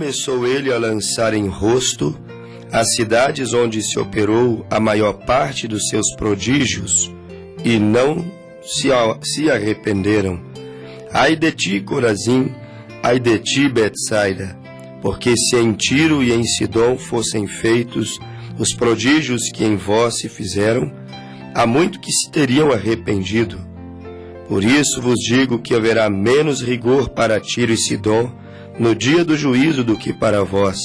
começou ele a lançar em rosto as cidades onde se operou a maior parte dos seus prodígios, e não se arrependeram. Ai de ti, Corazim, ai de ti, Betsaida, porque se em Tiro e em Sidom fossem feitos os prodígios que em vós se fizeram, há muito que se teriam arrependido. Por isso vos digo que haverá menos rigor para Tiro e Sidom no dia do juízo do que para vós.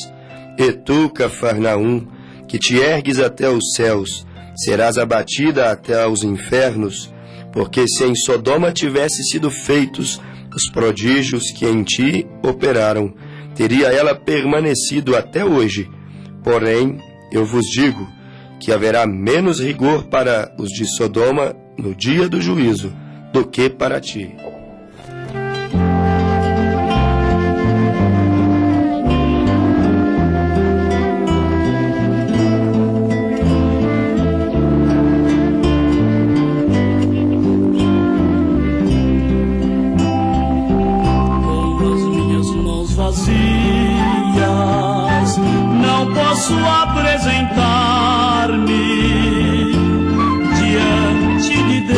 E tu, Cafarnaum, que te ergues até os céus, serás abatida até aos infernos, porque se em Sodoma tivessem sido feitos os prodígios que em ti operaram, teria ela permanecido até hoje. Porém, eu vos digo que haverá menos rigor para os de Sodoma no dia do juízo do que para ti. Não posso apresentar-me diante de Deus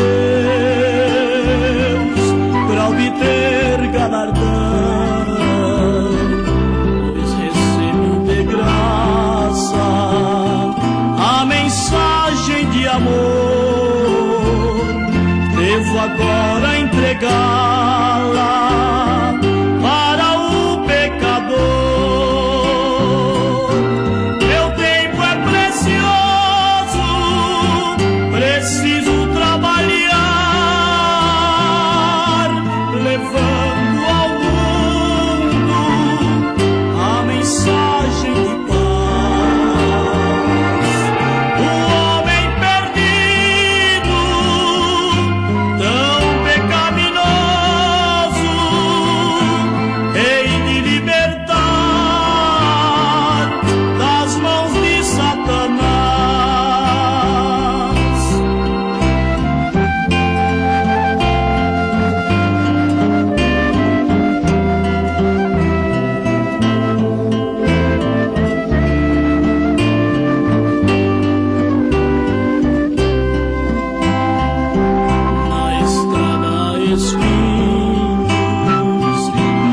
para obter galardão, pois recebi de graça a mensagem de amor. Devo agora entregá-la para o pecador. Preciso trabalhar, levando ao mundo a mensagem de paz. O homem perdido, tão pecaminoso, hei de libertar das mãos de Satanás.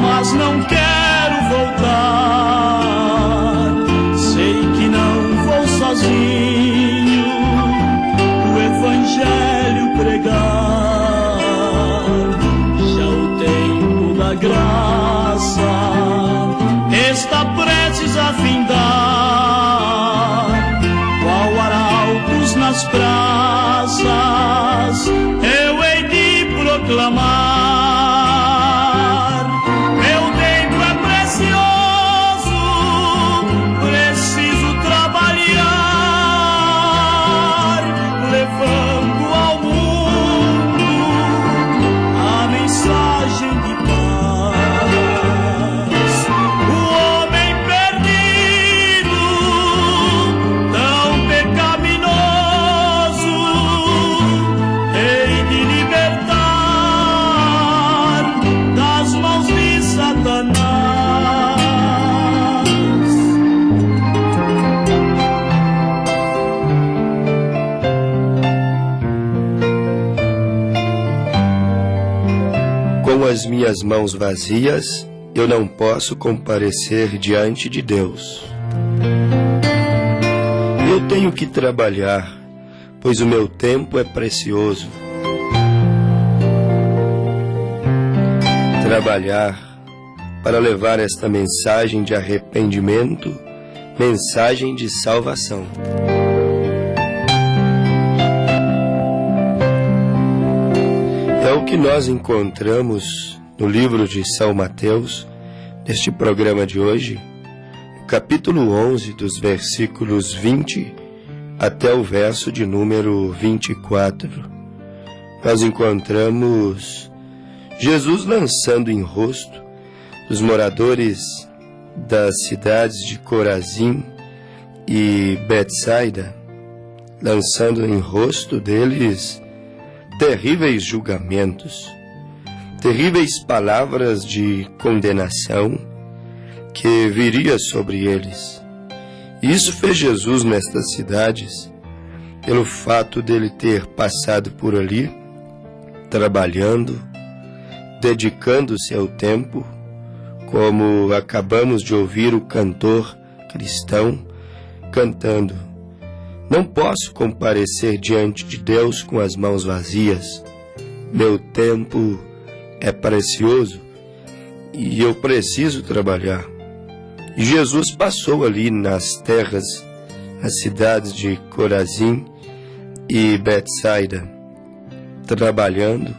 Mas não quero voltar, sei que não vou sozinho o evangelho pregar. Já o tempo da graça está prestes a findar, qual arautos nas praças eu hei de proclamar. Preciso trabalhar, levando ao mundo a mensagem de paz. O homem perdido, tão pecaminoso, hei de libertar das mãos de Satanás. Com as minhas mãos vazias, eu não posso comparecer diante de Deus. Eu tenho que trabalhar, pois o meu tempo é precioso. Trabalhar para levar esta mensagem de arrependimento, mensagem de salvação. É o que nós encontramos no livro de São Mateus, neste programa de hoje, no capítulo 11, dos versículos 20 até o verso de número 24. Nós encontramos Jesus lançando em rosto dos moradores das cidades de Corazim e Betsaida, lançando em rosto deles terríveis julgamentos, terríveis palavras de condenação, que viria sobre eles. Isso fez Jesus nestas cidades, pelo fato dele ter passado por ali, trabalhando, dedicando seu tempo, como acabamos de ouvir o cantor cristão cantando: não posso comparecer diante de Deus com as mãos vazias. Meu tempo é precioso e eu preciso trabalhar. E Jesus passou ali nas terras, as cidades de Corazim e Betsaida, trabalhando,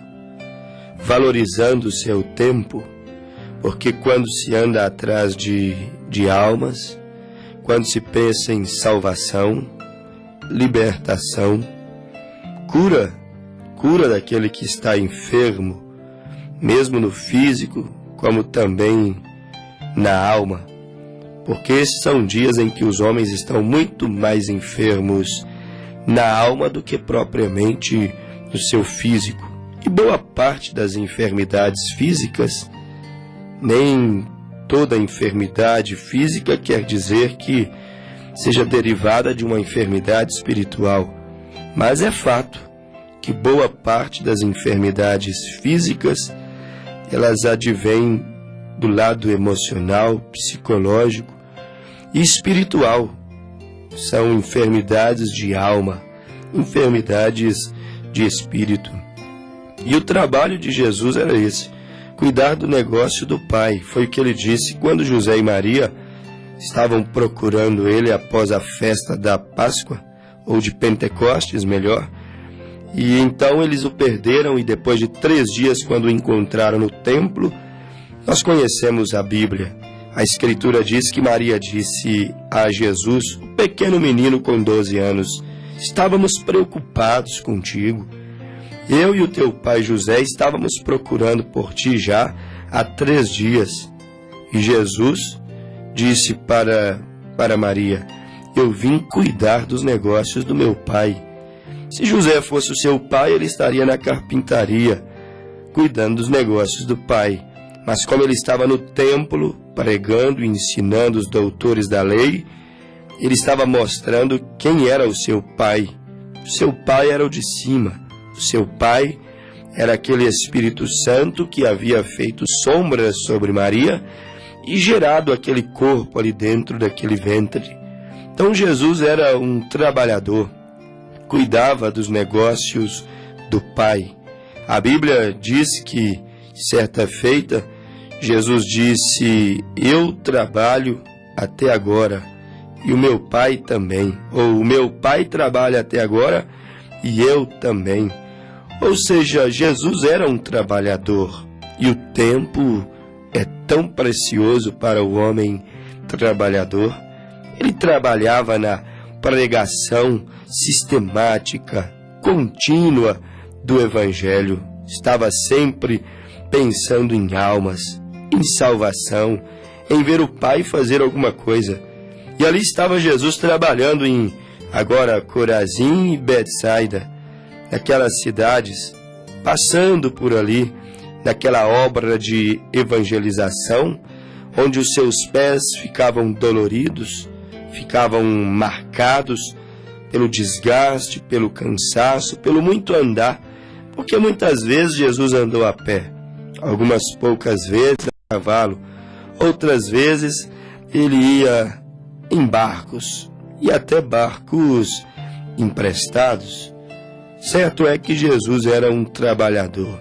valorizando o seu tempo, porque quando se anda atrás de almas, quando se pensa em salvação, libertação, cura daquele que está enfermo, mesmo no físico, como também na alma, porque esses são dias em que os homens estão muito mais enfermos na alma do que propriamente no seu físico. E boa parte das enfermidades físicas, nem toda enfermidade física quer dizer que seja derivada de uma enfermidade espiritual, mas é fato que boa parte das enfermidades físicas, elas advêm do lado emocional, psicológico e espiritual. São enfermidades de alma, enfermidades de espírito. E o trabalho de Jesus era esse: cuidar do negócio do Pai. Foi o que ele disse quando José e Maria estavam procurando ele após a festa da Páscoa, ou de Pentecostes, melhor. E então eles o perderam, e depois de 3 dias, quando o encontraram no templo, nós conhecemos a Bíblia. A Escritura diz que Maria disse a Jesus, o pequeno menino com 12 anos: estávamos preocupados contigo. Eu e o teu pai José estávamos procurando por ti já há 3 dias. E Jesus disse para Maria: eu vim cuidar dos negócios do meu pai. Se José fosse o seu pai, ele estaria na carpintaria, cuidando dos negócios do pai. Mas como ele estava no templo, pregando e ensinando os doutores da lei, ele estava mostrando quem era o seu pai. O seu pai era o de cima. O seu pai era aquele Espírito Santo que havia feito sombras sobre Maria e gerado aquele corpo ali dentro daquele ventre. Então Jesus era um trabalhador, cuidava dos negócios do Pai. A Bíblia diz que, certa feita, Jesus disse: eu trabalho até agora e o meu Pai também. Ou o meu Pai trabalha até agora e eu também. Ou seja, Jesus era um trabalhador, e o tempo é tão precioso para o homem trabalhador. Ele trabalhava na pregação sistemática, contínua do Evangelho. Estava sempre pensando em almas, em salvação, em ver o Pai fazer alguma coisa. E ali estava Jesus trabalhando em, agora, Corazim e Betsaida, naquelas cidades, passando por ali, naquela obra de evangelização, onde os seus pés ficavam doloridos, ficavam marcados pelo desgaste, pelo cansaço, pelo muito andar, porque muitas vezes Jesus andou a pé, algumas poucas vezes a cavalo, outras vezes ele ia em barcos, e até barcos emprestados. Certo é que Jesus era um trabalhador,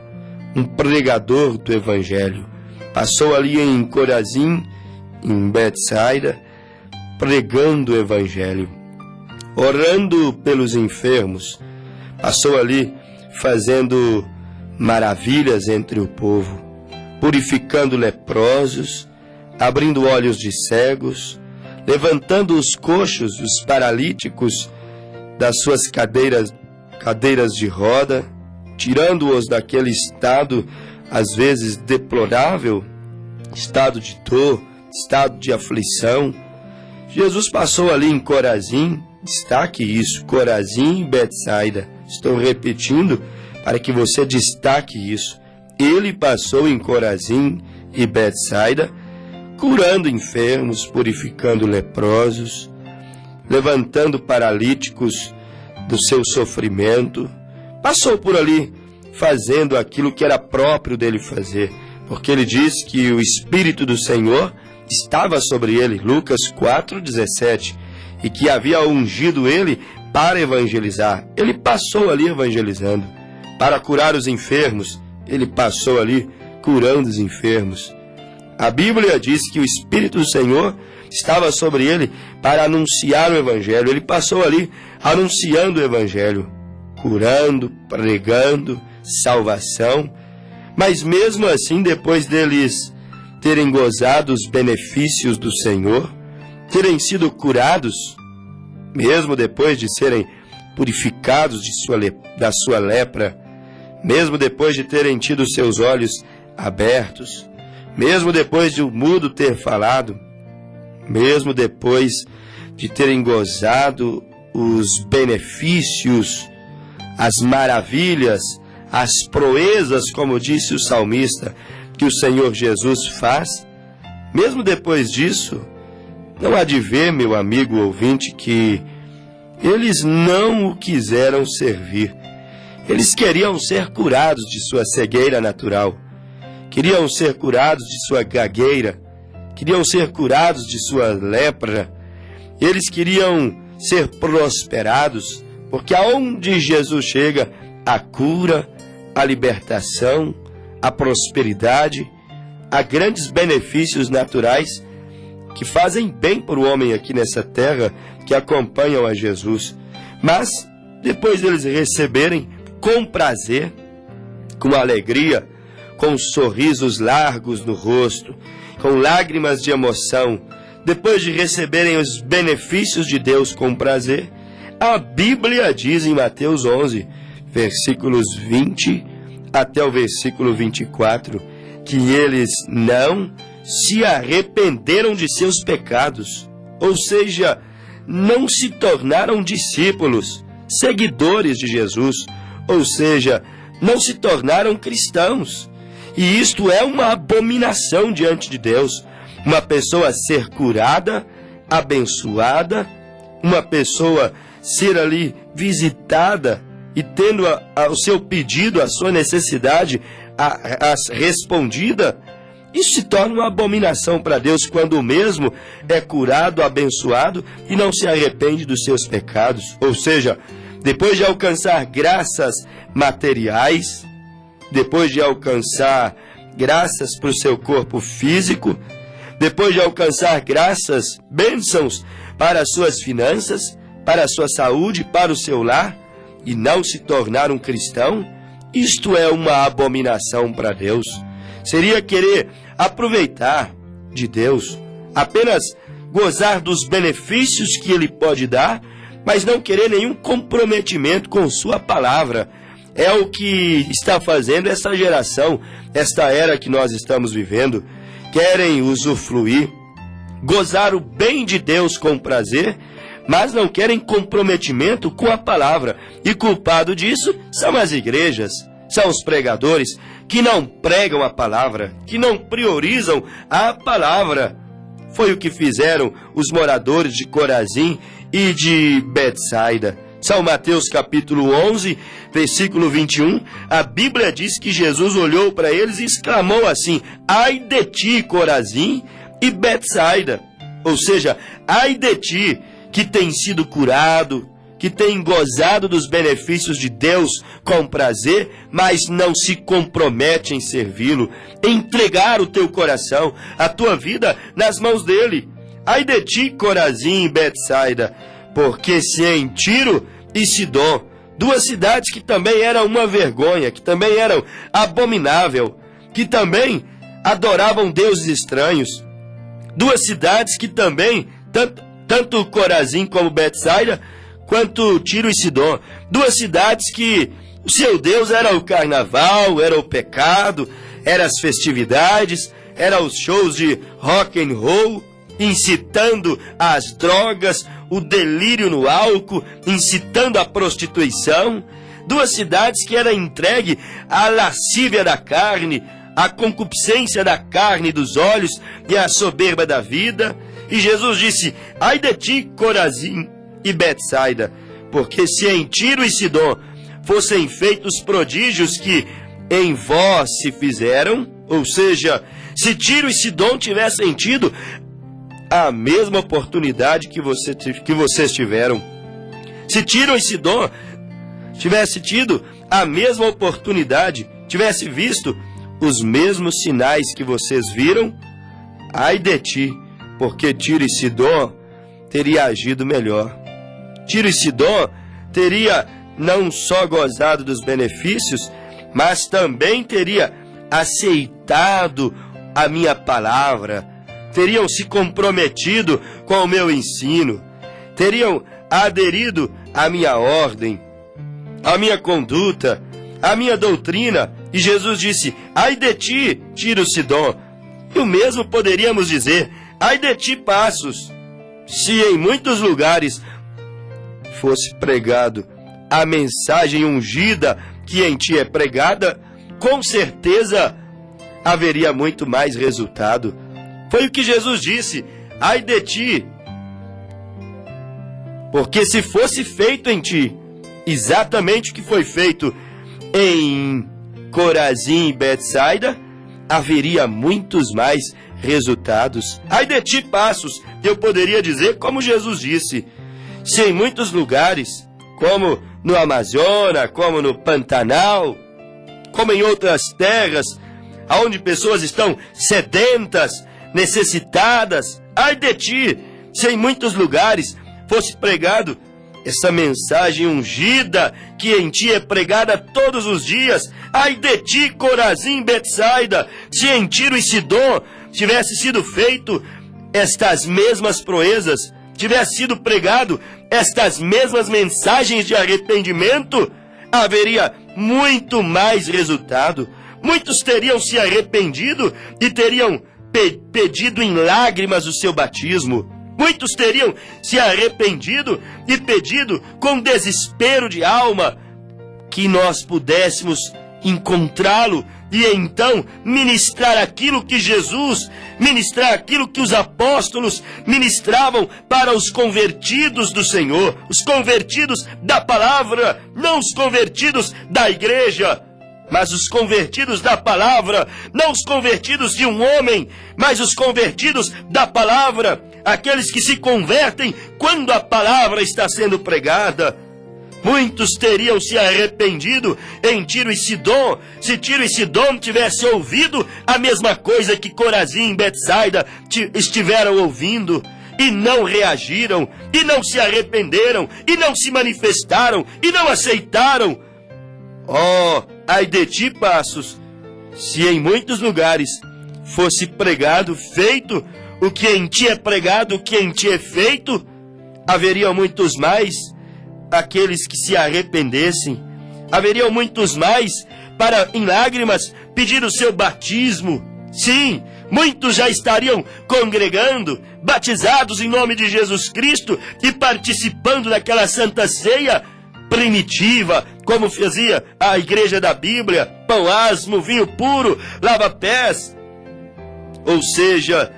um pregador do Evangelho. Passou ali em Corazim, em Betsaida, pregando o Evangelho, orando pelos enfermos. Passou ali fazendo maravilhas entre o povo, purificando leprosos, abrindo olhos de cegos, levantando os coxos, os paralíticos das suas cadeiras de roda, tirando-os daquele estado, às vezes deplorável, estado de dor, estado de aflição. Jesus passou ali em Corazim, destaque isso, Corazim e Betsaida. Estou repetindo para que você destaque isso. Ele passou em Corazim e Betsaida, curando enfermos, purificando leprosos, levantando paralíticos do seu sofrimento. Passou por ali fazendo aquilo que era próprio dele fazer, porque ele diz que o Espírito do Senhor estava sobre ele, Lucas 4,17, e que havia ungido ele para evangelizar. Ele passou ali evangelizando. Para curar os enfermos, ele passou ali curando os enfermos. A Bíblia diz que o Espírito do Senhor estava sobre ele para anunciar o Evangelho. Ele passou ali anunciando o Evangelho, curando, pregando, salvação. Mas mesmo assim, depois deles terem gozado os benefícios do Senhor, terem sido curados, mesmo depois de serem purificados da sua lepra, mesmo depois de terem tido seus olhos abertos, mesmo depois de o mudo ter falado, mesmo depois de terem gozado os benefícios, as maravilhas, as proezas, como disse o salmista, que o Senhor Jesus faz, mesmo depois disso, não há de ver, meu amigo ouvinte, que eles não o quiseram servir. Eles queriam ser curados de sua cegueira natural, queriam ser curados de sua gagueira, queriam ser curados de sua lepra, eles queriam ser prosperados, porque aonde Jesus chega, a cura, a libertação, a prosperidade, há grandes benefícios naturais que fazem bem para o homem aqui nessa terra, que acompanham a Jesus. Mas, depois deles receberem com prazer, com alegria, com sorrisos largos no rosto, com lágrimas de emoção, depois de receberem os benefícios de Deus com prazer, a Bíblia diz em Mateus 11, versículos 20 até o versículo 24, que eles não se arrependeram de seus pecados, ou seja, não se tornaram discípulos, seguidores de Jesus, ou seja, não se tornaram cristãos. E isto é uma abominação diante de Deus. Uma pessoa ser curada, abençoada, uma pessoa ser ali visitada e tendo o seu pedido, a sua necessidade respondida, isso se torna uma abominação para Deus quando o mesmo é curado, abençoado e não se arrepende dos seus pecados. Ou seja, depois de alcançar graças materiais, depois de alcançar graças para o seu corpo físico, depois de alcançar graças, bênçãos para as suas finanças, para a sua saúde, para o seu lar, e não se tornar um cristão, isto é uma abominação para Deus. Seria querer aproveitar de Deus, apenas gozar dos benefícios que Ele pode dar, mas não querer nenhum comprometimento com sua palavra. É o que está fazendo essa geração, esta era que nós estamos vivendo. Querem usufruir, gozar o bem de Deus com prazer, mas não querem comprometimento com a palavra. E culpado disso são as igrejas, são os pregadores que não pregam a palavra, que não priorizam a palavra. Foi o que fizeram os moradores de Corazim e de Betsaida. São Mateus capítulo 11, versículo 21, a Bíblia diz que Jesus olhou para eles e exclamou assim: ai de ti, Corazim e Betsaida. Ou seja, ai de ti, que tem sido curado, que tem gozado dos benefícios de Deus com prazer, mas não se compromete em servi-lo, em entregar o teu coração, a tua vida nas mãos dele. Ai de ti, Corazim e Betsaida, porque se em Tiro e Sidom, duas cidades que também eram uma vergonha, que também eram abominável, que também adoravam deuses estranhos, duas cidades que também, tanto Corazim como Betsaida, quanto Tiro e Sidom, duas cidades que o seu Deus era o carnaval, era o pecado, eram as festividades, eram os shows de rock and roll, incitando as drogas, o delírio no álcool, incitando a prostituição. Duas cidades que eram entregue à lascívia da carne, a concupiscência da carne e dos olhos e a soberba da vida. E Jesus disse: ai de ti, Corazim e Betsaida, porque se em Tiro e Sidom fossem feitos prodígios que em vós se fizeram, ou seja, se Tiro e Sidom tivessem tido a mesma oportunidade que vocês tiveram, se Tiro e Sidom tivesse tido a mesma oportunidade, tivesse visto os mesmos sinais que vocês viram, ai de ti, porque Tiro e Sidom teria agido melhor. Tiro e Sidom teria não só gozado dos benefícios, mas também teria aceitado a minha palavra, teriam se comprometido com o meu ensino, teriam aderido à minha ordem, à minha conduta, à minha doutrina. E Jesus disse: ai de ti, Tiro e Sidom. E o mesmo poderíamos dizer: ai de ti, Passos, se em muitos lugares fosse pregado a mensagem ungida que em ti é pregada, com certeza haveria muito mais resultado. Foi o que Jesus disse: ai de ti, porque se fosse feito em ti exatamente o que foi feito em Corazim e Betsaida, haveria muitos mais resultados. Ai de ti, Passos, eu poderia dizer como Jesus disse: se em muitos lugares, como no Amazonas, como no Pantanal, como em outras terras, onde pessoas estão sedentas, necessitadas, ai de ti, se em muitos lugares fosse pregado essa mensagem ungida que em ti é pregada todos os dias, ai de ti, Corazim, Betsaida, se em Tiro e Sidom tivesse sido feito estas mesmas proezas, tivesse sido pregado estas mesmas mensagens de arrependimento, haveria muito mais resultado. Muitos teriam se arrependido e teriam pedido em lágrimas o seu batismo. Muitos teriam se arrependido e pedido com desespero de alma que nós pudéssemos encontrá-lo e então ministrar aquilo que Jesus, ministrar aquilo que os apóstolos ministravam para os convertidos do Senhor, os convertidos da palavra, não os convertidos da igreja, mas os convertidos da palavra, não os convertidos de um homem, mas os convertidos da palavra, aqueles que se convertem quando a palavra está sendo pregada. Muitos teriam se arrependido em Tiro e Sidom, se Tiro e Sidom tivesse ouvido a mesma coisa que Corazim e Betsaida estiveram ouvindo, e não reagiram, e não se arrependeram, e não se manifestaram, e não aceitaram. Oh, ai de ti, Passos, se em muitos lugares fosse pregado, feito o que em ti é pregado, o que em ti é feito, haveriam muitos mais aqueles que se arrependessem, haveriam muitos mais para, em lágrimas, pedir o seu batismo. Sim, muitos já estariam congregando, batizados em nome de Jesus Cristo e participando daquela santa ceia primitiva, como fazia a igreja da Bíblia: pão asmo, vinho puro, lava-pés. Ou seja,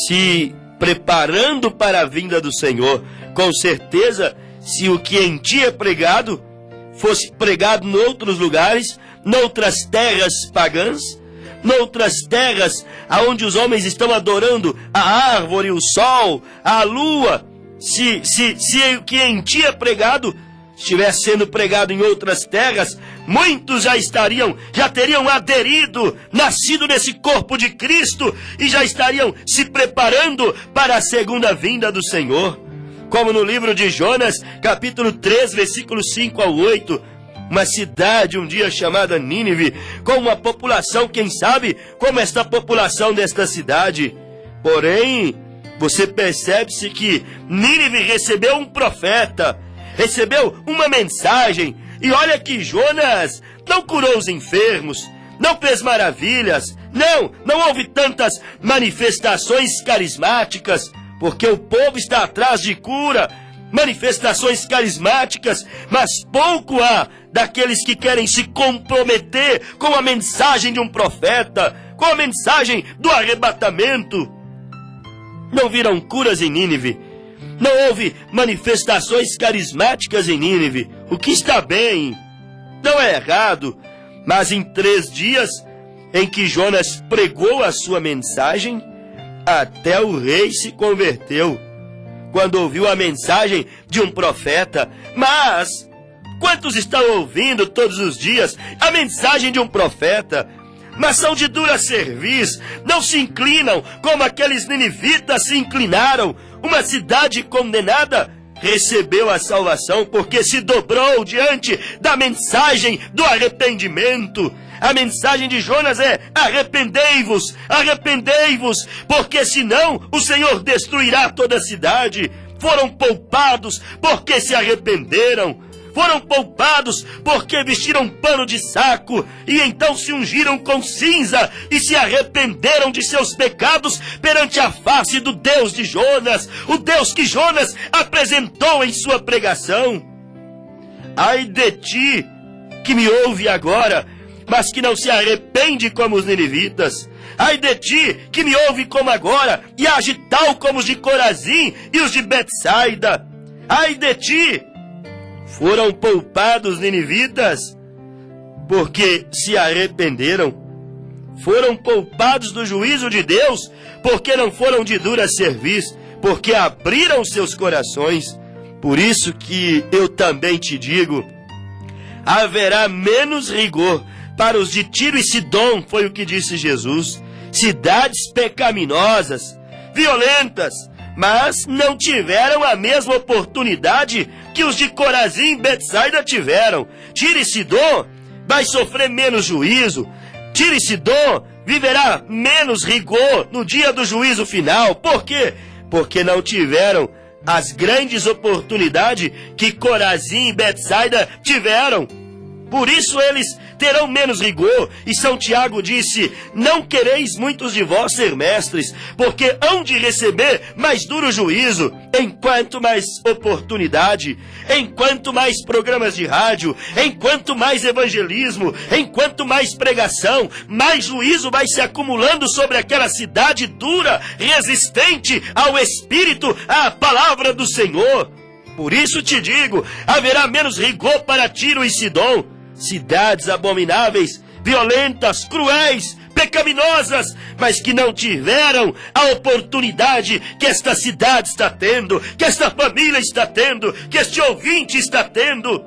se preparando para a vinda do Senhor. Com certeza, se o que em ti é pregado fosse pregado em outros lugares, noutras terras pagãs, noutras terras onde os homens estão adorando a árvore, o sol, a lua, se o que em ti é pregado estivesse sendo pregado em outras terras, muitos já teriam aderido, nascido nesse corpo de Cristo, e já estariam se preparando para a segunda vinda do Senhor. Como no livro de Jonas, capítulo 3, versículos 5 ao 8, uma cidade um dia chamada Nínive, com uma população, quem sabe, como esta população desta cidade. Porém, você percebe-se que Nínive recebeu um profeta, recebeu uma mensagem, e olha que Jonas não curou os enfermos, não fez maravilhas, não houve tantas manifestações carismáticas, porque o povo está atrás de cura, manifestações carismáticas, mas pouco há daqueles que querem se comprometer com a mensagem de um profeta, com a mensagem do arrebatamento. Não viram curas em Nínive, não houve manifestações carismáticas em Nínive, o que está bem, não é errado, mas em 3 dias em que Jonas pregou a sua mensagem, até o rei se converteu quando ouviu a mensagem de um profeta. Mas quantos estão ouvindo todos os dias a mensagem de um profeta, mas são de dura cerviz, não se inclinam como aqueles ninivitas se inclinaram? Uma cidade condenada recebeu a salvação porque se dobrou diante da mensagem do arrependimento. A mensagem de Jonas é: arrependei-vos, arrependei-vos, porque senão o Senhor destruirá toda a cidade. Foram poupados porque se arrependeram. Foram poupados porque vestiram pano de saco e então se ungiram com cinza e se arrependeram de seus pecados perante a face do Deus de Jonas, o Deus que Jonas apresentou em sua pregação. Ai de ti que me ouve agora, mas que não se arrepende como os ninivitas. Ai de ti que me ouve como agora e age tal como os de Corazim e os de Betsaida. Ai de ti! Foram poupados ninivitas porque se arrependeram. Foram poupados do juízo de Deus porque não foram de dura cerviz, porque abriram seus corações. Por isso que eu também te digo, haverá menos rigor para os de Tiro e Sidom, foi o que disse Jesus. Cidades pecaminosas, violentas, mas não tiveram a mesma oportunidade que os de Corazim e Betsaida tiveram. Tiro e Sidom vai sofrer menos juízo. Tiro e Sidom viverá menos rigor no dia do juízo final. Por quê? Porque não tiveram as grandes oportunidades que Corazim e Betsaida tiveram. Por isso eles terão menos rigor. E São Tiago disse: não quereis muitos de vós ser mestres, porque hão de receber mais duro juízo. Enquanto mais oportunidade, enquanto mais programas de rádio, enquanto mais evangelismo, enquanto mais pregação, mais juízo vai se acumulando sobre aquela cidade dura, resistente ao Espírito, à palavra do Senhor. Por isso te digo, haverá menos rigor para Tiro e Sidom. Cidades abomináveis, violentas, cruéis, pecaminosas, mas que não tiveram a oportunidade que esta cidade está tendo, que esta família está tendo, que este ouvinte está tendo.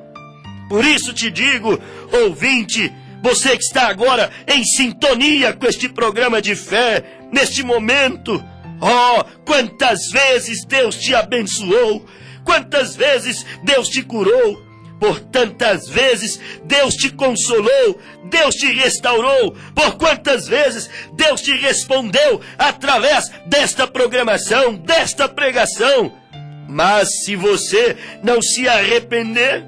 Por isso te digo, ouvinte, você que está agora em sintonia com este programa de fé, neste momento, oh, quantas vezes Deus te abençoou, quantas vezes Deus te curou, por tantas vezes Deus te consolou, Deus te restaurou, por quantas vezes Deus te respondeu através desta programação, desta pregação. Mas se você não se arrepender,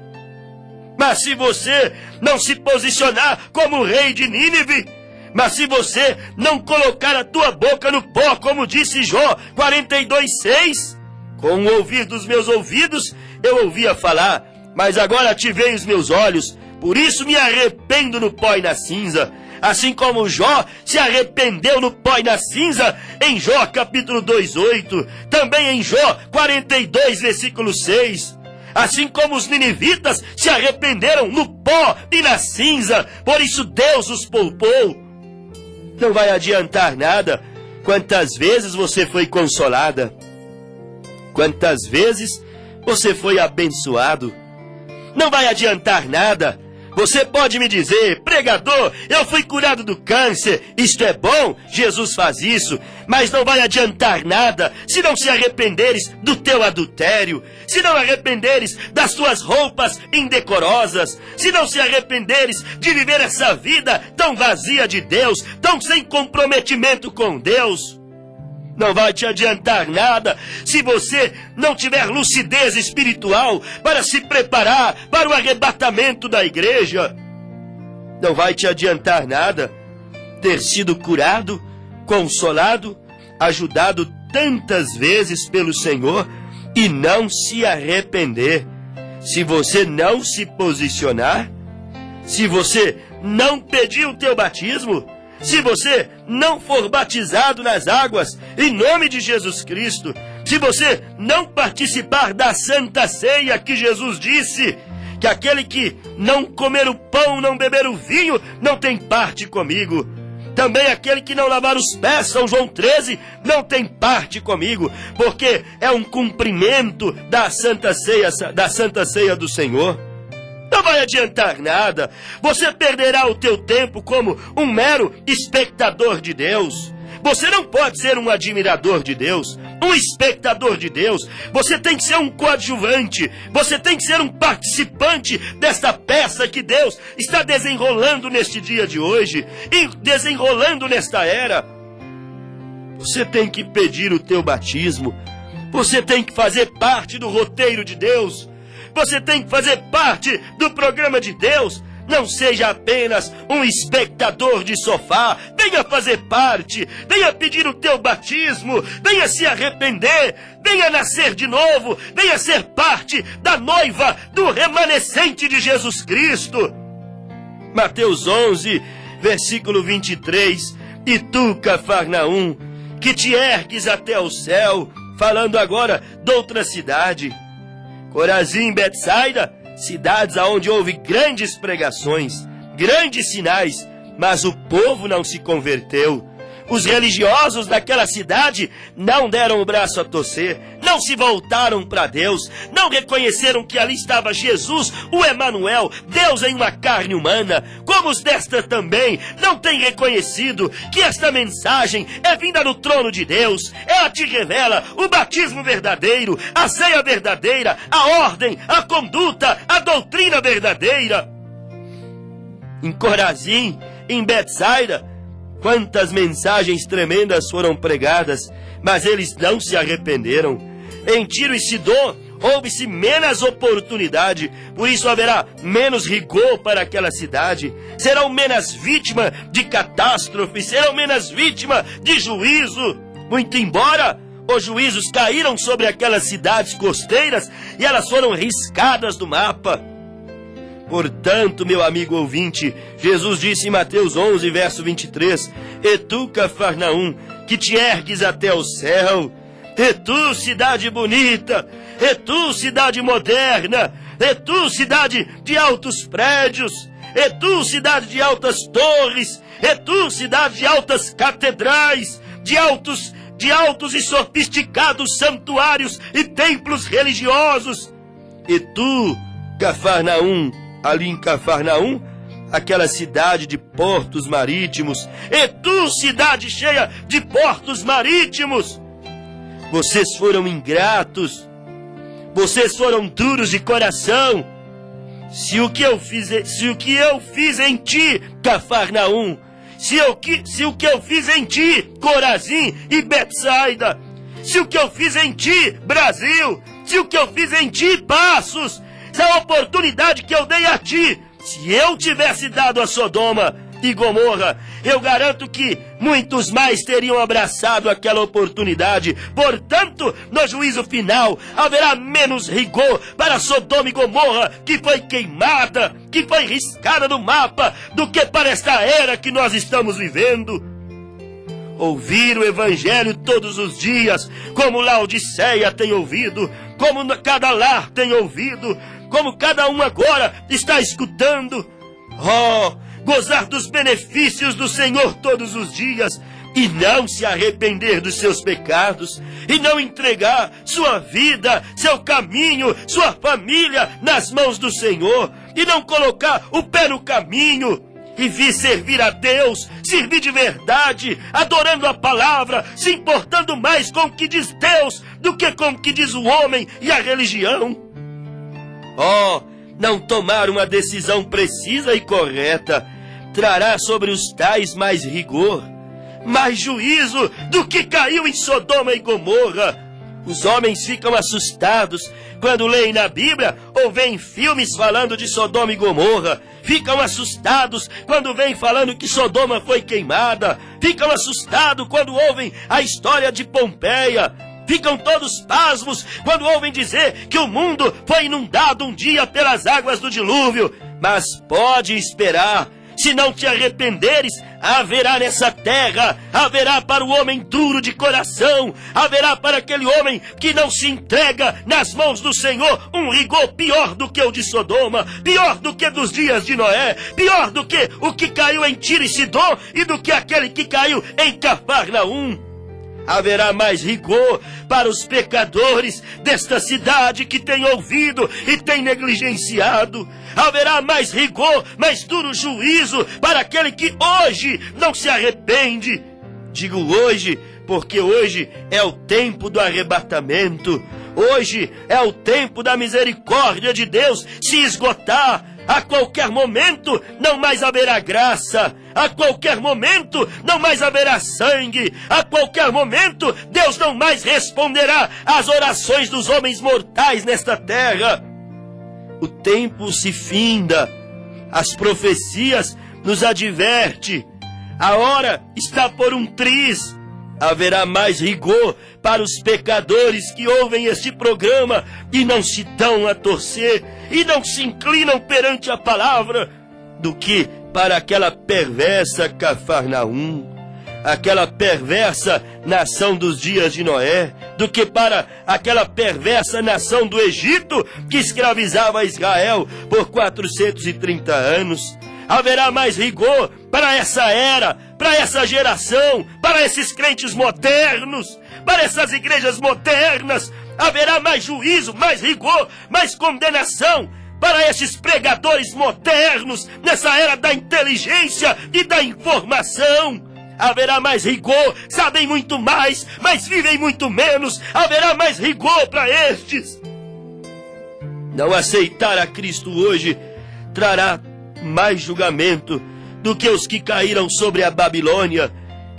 mas se você não se posicionar como o rei de Nínive, mas se você não colocar a tua boca no pó, como disse Jó 42:6, com o ouvir dos meus ouvidos eu ouvia falar, mas agora ativei os meus olhos, por isso me arrependo no pó e na cinza. Assim como Jó se arrependeu no pó e na cinza, em Jó capítulo 2:8, também em Jó 42, versículo 6. Assim como os ninivitas se arrependeram no pó e na cinza, por isso Deus os poupou. Não vai adiantar nada quantas vezes você foi consolada, quantas vezes você foi abençoado. Não vai adiantar nada. Você pode me dizer: pregador, eu fui curado do câncer. Isto é bom, Jesus faz isso. Mas não vai adiantar nada se não se arrependeres do teu adultério, se não arrependeres das tuas roupas indecorosas, se não se arrependeres de viver essa vida tão vazia de Deus, tão sem comprometimento com Deus. Não vai te adiantar nada se você não tiver lucidez espiritual para se preparar para o arrebatamento da igreja. Não vai te adiantar nada ter sido curado, consolado, ajudado tantas vezes pelo Senhor, e não se arrepender, se você não se posicionar, se você não pedir o teu batismo, se você não for batizado nas águas, em nome de Jesus Cristo, se você não participar da Santa Ceia que Jesus disse, que aquele que não comer o pão, não beber o vinho, não tem parte comigo. Também aquele que não lavar os pés, São João 13, não tem parte comigo, porque é um cumprimento da Santa Ceia do Senhor. Não vai adiantar nada. Você perderá o teu tempo como um mero espectador de Deus. Você não pode ser um admirador de Deus, um espectador de Deus. Você tem que ser um coadjuvante. Você tem que ser um participante desta peça que Deus está desenrolando neste dia de hoje e desenrolando nesta era. Você tem que pedir o teu batismo. Você tem que fazer parte do roteiro de Deus. Você tem que fazer parte do programa de Deus. Não seja apenas um espectador de sofá. Venha fazer parte. Venha pedir o teu batismo. Venha se arrepender. Venha nascer de novo. Venha ser parte da noiva do remanescente de Jesus Cristo. Mateus 11, versículo 23. E tu, Cafarnaum, que te ergues até o céu, falando agora de outra cidade. Corazim, Betsaida, cidades aonde houve grandes pregações, grandes sinais, mas o povo não se converteu. Os religiosos daquela cidade não deram o braço a torcer, não se voltaram para Deus, não reconheceram que ali estava Jesus, o Emanuel, Deus em uma carne humana, como os desta também não têm reconhecido que esta mensagem é vinda do trono de Deus. Ela te revela o batismo verdadeiro, a ceia verdadeira, a ordem, a conduta, a doutrina verdadeira. Em Corazim, em Betsaida, quantas mensagens tremendas foram pregadas, mas eles não se arrependeram. Em Tiro e Sidom, houve-se menos oportunidade, por isso haverá menos rigor para aquela cidade. Serão menos vítimas de catástrofe, serão menos vítimas de juízo. Muito embora os juízos caíram sobre aquelas cidades costeiras e elas foram riscadas do mapa. Portanto, meu amigo ouvinte, Jesus disse em Mateus 11, verso 23, E tu, Cafarnaum, que te ergues até o céu, e tu, cidade bonita, e tu, cidade moderna, e tu, cidade de altos prédios, e tu, cidade de altas torres, e tu, cidade de altas catedrais, de altos e sofisticados santuários e templos religiosos, e tu, Cafarnaum, ali em Cafarnaum, aquela cidade de portos marítimos, e tu, cidade cheia de portos marítimos, vocês foram ingratos, vocês foram duros de coração. Se o que eu fiz em ti, Cafarnaum, se o que eu fiz em ti, Corazim e Betsaida, se o que eu fiz em ti, Brasil, se o que eu fiz em ti, Passos, se a oportunidade que eu dei a ti, se eu tivesse dado a Sodoma e Gomorra, eu garanto que muitos mais teriam abraçado aquela oportunidade. Portanto, no juízo final, haverá menos rigor para Sodoma e Gomorra, que foi queimada, que foi riscada no mapa, do que para esta era que nós estamos vivendo. Ouvir o Evangelho todos os dias, como Laodiceia tem ouvido, como cada lar tem ouvido, como cada um agora está escutando. Gozar dos benefícios do Senhor todos os dias e não se arrepender dos seus pecados e não entregar sua vida, seu caminho, sua família nas mãos do Senhor e não colocar o pé no caminho e vir servir a Deus, servir de verdade, adorando a palavra, se importando mais com o que diz Deus do que com o que diz o homem e a religião. Não tomar uma decisão precisa e correta trará sobre os tais mais rigor, mais juízo do que caiu em Sodoma e Gomorra. Os homens ficam assustados quando leem na Bíblia ou veem filmes falando de Sodoma e Gomorra. Ficam assustados quando veem falando que Sodoma foi queimada. Ficam assustados quando ouvem a história de Pompeia. ficam todos pasmos quando ouvem dizer que o mundo foi inundado um dia pelas águas do dilúvio. Mas pode esperar. Se não te arrependeres, haverá nessa terra, haverá para o homem duro de coração, haverá para aquele homem que não se entrega nas mãos do Senhor um rigor pior do que o de Sodoma, pior do que dos dias de Noé, pior do que o que caiu em Tiro e Sidom e do que aquele que caiu em Cafarnaum. Haverá mais rigor para os pecadores desta cidade que tem ouvido e tem negligenciado. Haverá mais rigor, mais duro juízo para aquele que hoje não se arrepende. Digo hoje, porque hoje é o tempo do arrebatamento. Hoje é o tempo da misericórdia de Deus se esgotar. A qualquer momento não mais haverá graça. A qualquer momento não mais haverá sangue. A qualquer momento Deus não mais responderá às orações dos homens mortais nesta terra. O tempo se finda. As profecias nos advertem. A hora está por um triz. Haverá mais rigor para os pecadores que ouvem este programa e não se dão a torcer e não se inclinam perante a palavra, do que para aquela perversa Cafarnaum, aquela perversa nação dos dias de Noé, do que para aquela perversa nação do Egito que escravizava Israel por 430 anos. Haverá mais rigor para essa era, para essa geração, para esses crentes modernos, para essas igrejas modernas. Haverá mais juízo, mais rigor, mais condenação para esses pregadores modernos nessa era da inteligência e da informação. Haverá mais rigor, sabem muito mais, mas vivem muito menos. Haverá mais rigor para estes. Não aceitar a Cristo hoje trará mais julgamento do que os que caíram sobre a Babilônia,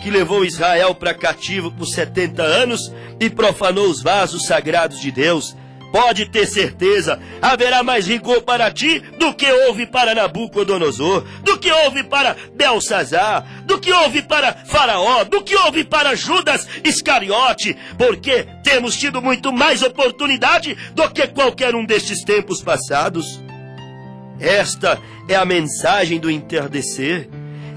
que levou Israel para cativo por 70 anos e profanou os vasos sagrados de Deus. Pode ter certeza, haverá mais rigor para ti do que houve para Nabucodonosor, do que houve para Belsazar, do que houve para Faraó, do que houve para Judas Iscariote, porque temos tido muito mais oportunidade do que qualquer um destes tempos passados. Esta é a mensagem do entardecer.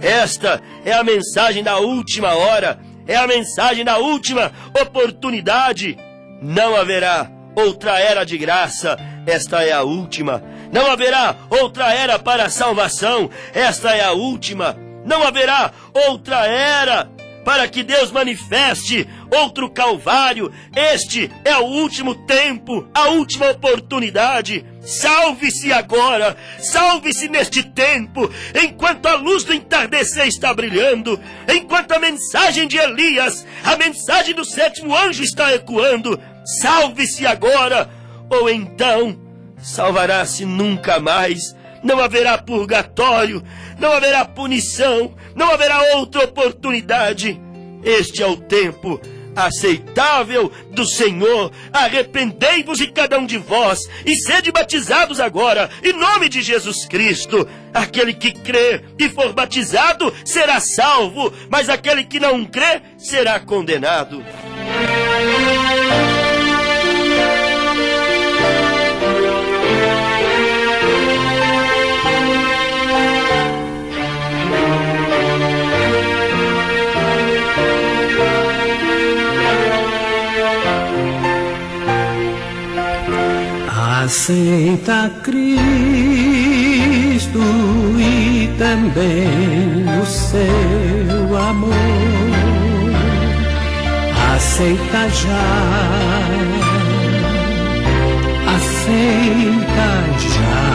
Esta é a mensagem da última hora. É a mensagem da última oportunidade. Não haverá outra era de graça. Esta é a última. Não haverá outra era para a salvação. Esta é a última. Não haverá outra era para que Deus manifeste outro Calvário. Este é o último tempo, a última oportunidade. Salve-se agora, salve-se neste tempo, enquanto a luz do entardecer está brilhando, enquanto a mensagem de Elias, a mensagem do 7º anjo está ecoando. Salve-se agora, ou então salvará-se nunca mais. Não haverá purgatório, não haverá punição, não haverá outra oportunidade. Este é o tempo aceitável do Senhor. Arrependei-vos e cada um de vós, e sede batizados agora, em nome de Jesus Cristo. Aquele que crê e for batizado será salvo, mas aquele que não crê será condenado. Aceita Cristo e também o seu amor. Aceita já, aceita já,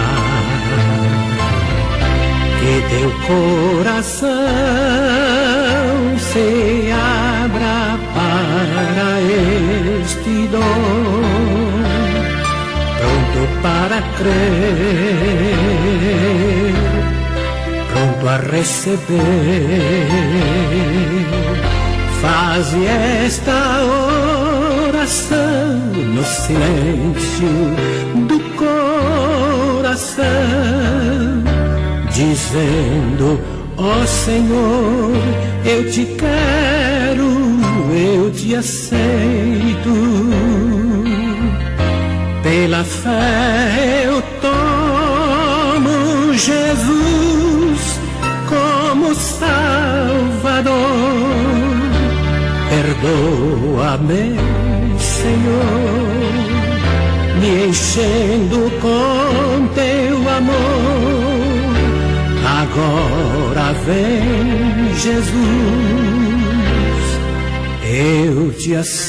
que teu coração se abra para este dom. Pronto para crer, pronto a receber. Faze esta oração no silêncio do coração, dizendo: ó Senhor, eu te quero eu te aceito. Pela fé eu tomo Jesus como Salvador. Perdoa-me, Senhor, me enchendo com teu amor. Agora vem, Jesus, eu te aceito.